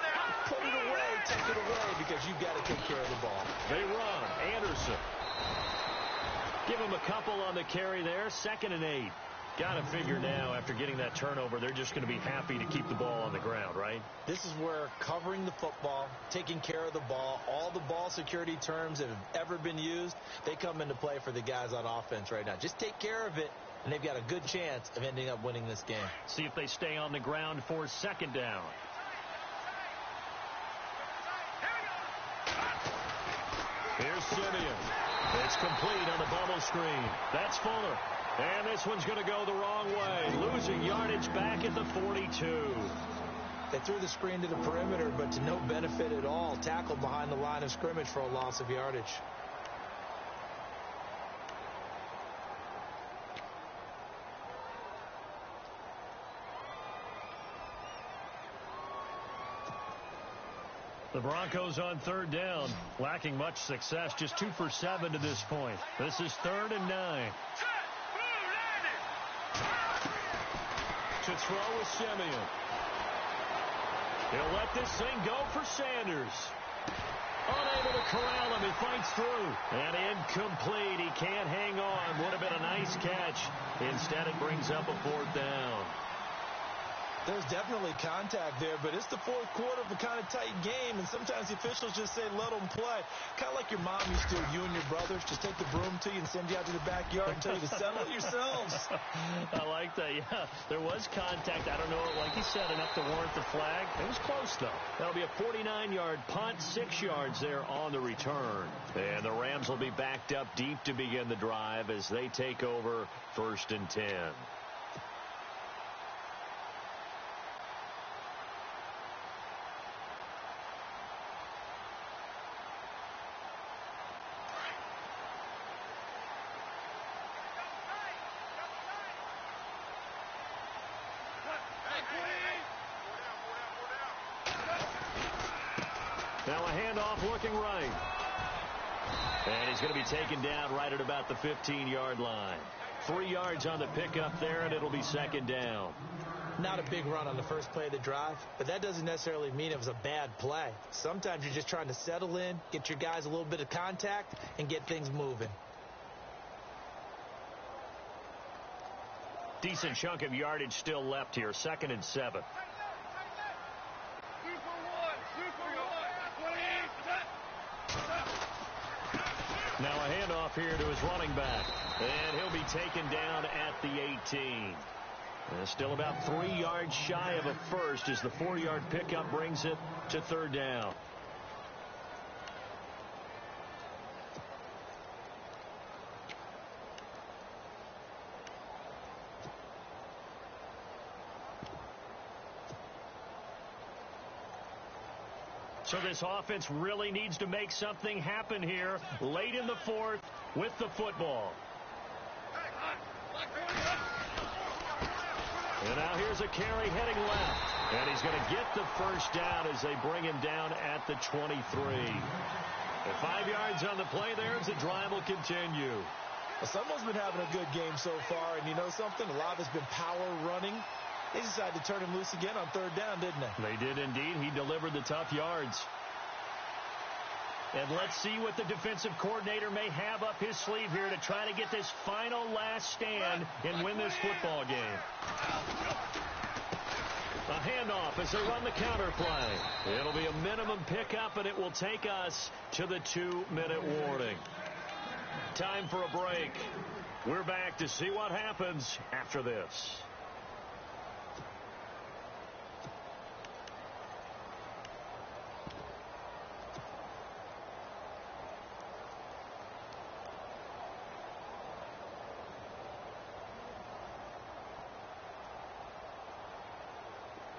Put it away, tuck it away, because you've got to take care of the ball. They run. Anderson. Give him a couple on the carry there. 2nd and 8. Got to figure now, after getting that turnover, they're just going to be happy to keep the ball on the ground, right? This is where covering the football, taking care of the ball, all the ball security terms that have ever been used, they come into play for the guys on offense right now. Just take care of it, and they've got a good chance of ending up winning this game. See if they stay on the ground for 2nd down. Here's Simeon. It's complete on the bubble screen. That's Fuller. And this one's going to go the wrong way. Losing yardage back at the 42. They threw the screen to the perimeter, but to no benefit at all. Tackled behind the line of scrimmage for a loss of yardage. The Broncos on 3rd down, lacking much success, just 2 for 7 to this point. This is 3rd and 9. To throw with Simeon. He'll let this thing go for Sanders. Unable to corral him. He fights through. And incomplete. He can't hang on. Would have been a nice catch. Instead, it brings up a 4th down. There's definitely contact there, but it's the 4th quarter of a kind of tight game, and sometimes the officials just say, let them play. Kind of like your mom used to, you and your brothers, just take the broom to you and send you out to the backyard and tell you to settle it yourselves. I like that, yeah. There was contact. I don't know, like he said, enough to warrant the flag. It was close, though. That'll be a 49-yard punt, 6 yards there on the return. And the Rams will be backed up deep to begin the drive as they take over 1st and 10. Now a handoff looking right. And he's going to be taken down right at about the 15-yard line. 3 yards on the pickup there, and it'll be 2nd down. Not a big run on the first play of the drive, but that doesn't necessarily mean it was a bad play. Sometimes you're just trying to settle in, get your guys a little bit of contact, and get things moving. Decent chunk of yardage still left here. 2nd and 7. Now a handoff here to his running back. And he'll be taken down at the 18. Still about 3 yards shy of a first as the 4-yard pickup brings it to 3rd down. So this offense really needs to make something happen here late in the 4th with the football. And now here's a carry heading left. And he's going to get the 1st down as they bring him down at the 23. And 5 yards on the play there as the drive will continue. Well, someone's been having a good game so far, and you know something? A lot of it's been power running. They decided to turn him loose again on third down, didn't they? They did indeed. He delivered the tough yards. And let's see what the defensive coordinator may have up his sleeve here to try to get this final last stand and win this football game. A handoff as they run the counter play. It'll be a minimum pickup, and it will take us to the 2-minute warning. Time for a break. We're back to see what happens after this.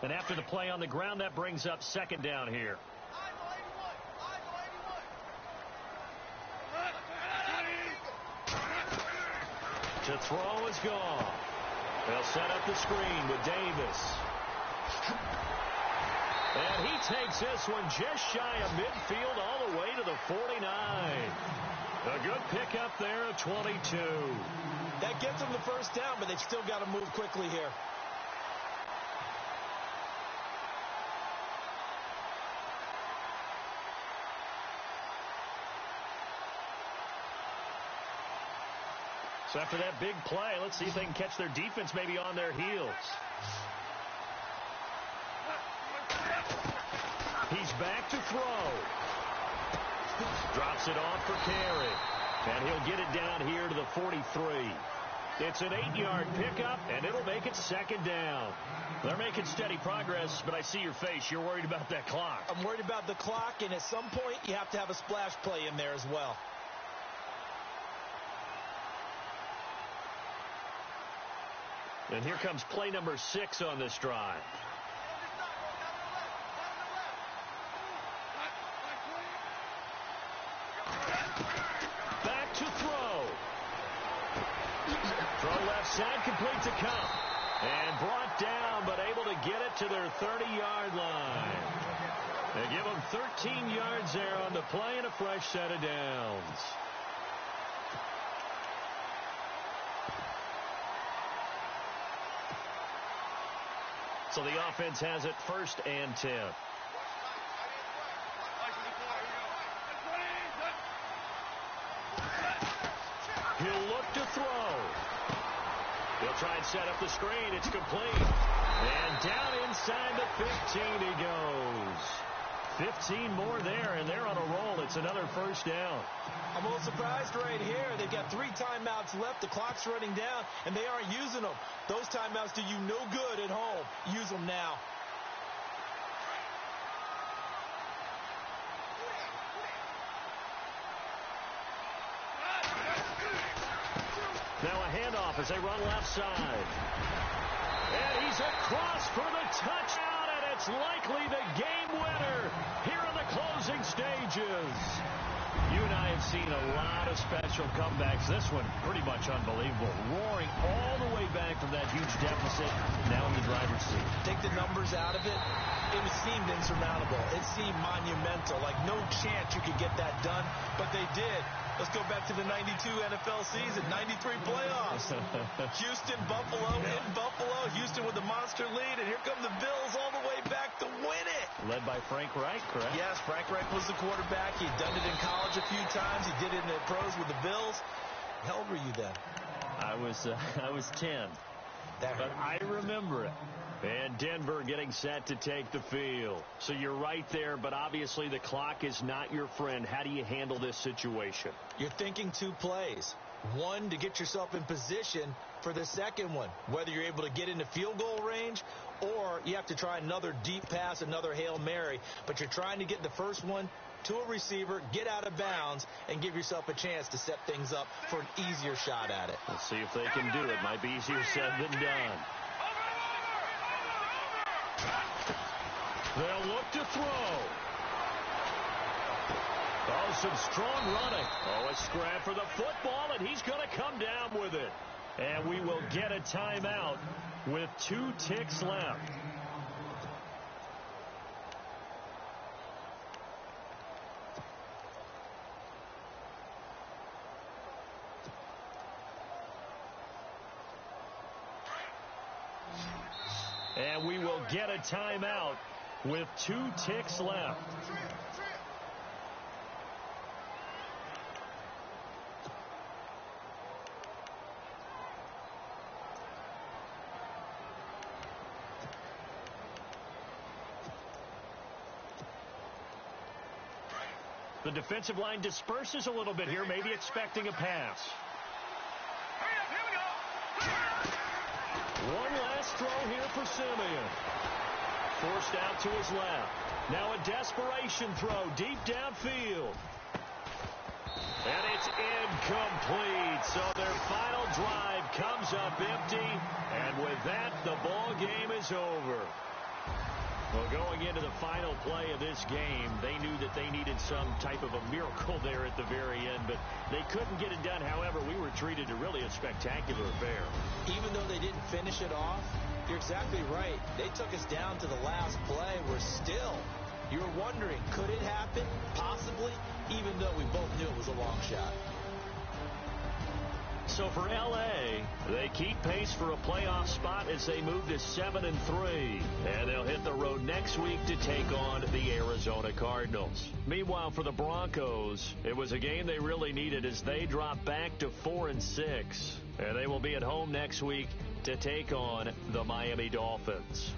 And after the play on the ground, that brings up second down here. To throw is gone. They'll set up the screen with Davis. And he takes this one just shy of midfield all the way to the 49. A good pickup there at 22. That gets them the first down, but they've still got to move quickly here. So after that big play, let's see if they can catch their defense maybe on their heels. He's back to throw. Drops it off for carry. And he'll get it down here to the 43. It's an 8-yard pickup, and it'll make it second down. They're making steady progress, but I see your face. You're worried about that clock. I'm worried about the clock, and at some point, you have to have a splash play in there as well. And here comes play number 6 on this drive. Back to throw. Throw left side, complete to Cup. And brought down, but able to get it to their 30-yard line. They give them 13 yards there on the play and a fresh set of downs. So the offense has it 1st and 10. He'll look to throw. He'll try and set up the screen. It's complete. And down inside the 15 he goes. 15 more there, and they're on a roll. It's another first down. I'm a little surprised right here. They've got 3 timeouts left. The clock's running down, and they aren't using them. Those timeouts do you no good at home. Use them now. Now a handoff as they run left side. And he's across for the touchdown, and it's likely the game winner here in the closing stages. You and I have seen a lot of special comebacks. This one pretty much unbelievable. Roaring all the way back from that huge deficit, now in the driver's seat. Take the numbers out of it. It seemed insurmountable. It seemed monumental. Like no chance you could get that done, but they did. Let's go back to the 92 NFL season, 93 playoffs. Houston, Buffalo, in Buffalo. Houston with the monster lead, and here come the Bills all the way back to win it. Led by Frank Reich, correct? Yes, Frank Reich was the quarterback. He'd done it in college a few times. He did it in the pros with the Bills. How old were you then? I was 10. But I remember it. And Denver getting set to take the field. So you're right there, but obviously the clock is not your friend. How do you handle this situation? You're thinking 2 plays. One, to get yourself in position for the second one, whether you're able to get into field goal range or you have to try another deep pass, another Hail Mary. But you're trying to get the first one to a receiver, get out of bounds, and give yourself a chance to set things up for an easier shot at it. Let's see if they can do it. Might be easier said than done. They'll look to throw. Oh, some strong running. Oh, a scrap for the football, and he's going to come down with it. And we will get a timeout with 2 ticks left. And we will get a timeout with 2 ticks left. The defensive line disperses a little bit here, maybe expecting a pass. One last throw here for Simeon. Forced out to his left. Now a desperation throw deep downfield. And it's incomplete. So their final drive comes up empty. And with that, the ball game is over. Well, going into the final play of this game, they knew that they needed some type of a miracle there at the very end, but they couldn't get it done. However, we were treated to really a spectacular affair. Even though they didn't finish it off, you're exactly right. They took us down to the last play. You're wondering, could it happen? Possibly, even though we both knew it was a long shot. So for L.A., they keep pace for a playoff spot as they move to 7-3. And they'll hit the road next week to take on the Arizona Cardinals. Meanwhile, for the Broncos, it was a game they really needed as they drop back to 4-6. And they will be at home next week to take on the Miami Dolphins.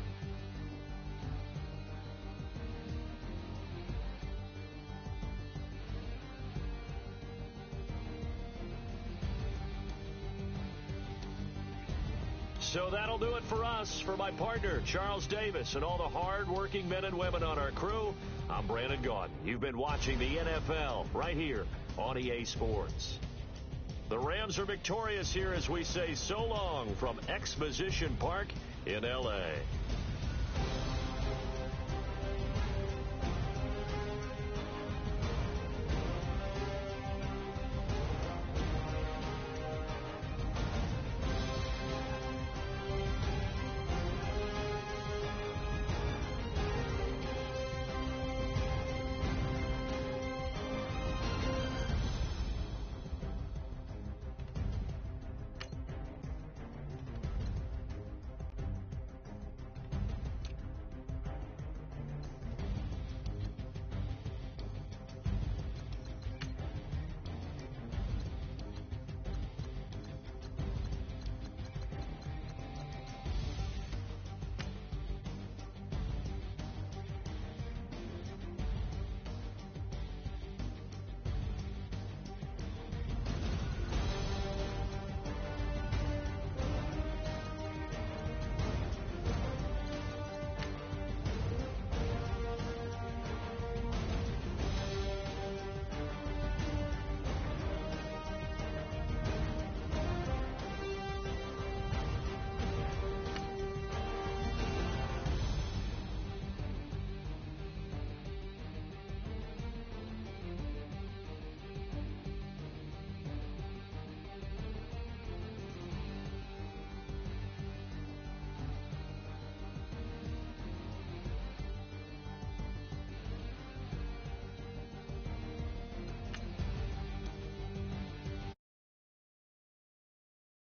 So that'll do it for us. For my partner, Charles Davis, and all the hard-working men and women on our crew, I'm Brandon Gaudin. You've been watching the NFL right here on EA Sports. The Rams are victorious here as we say so long from Exposition Park in L.A.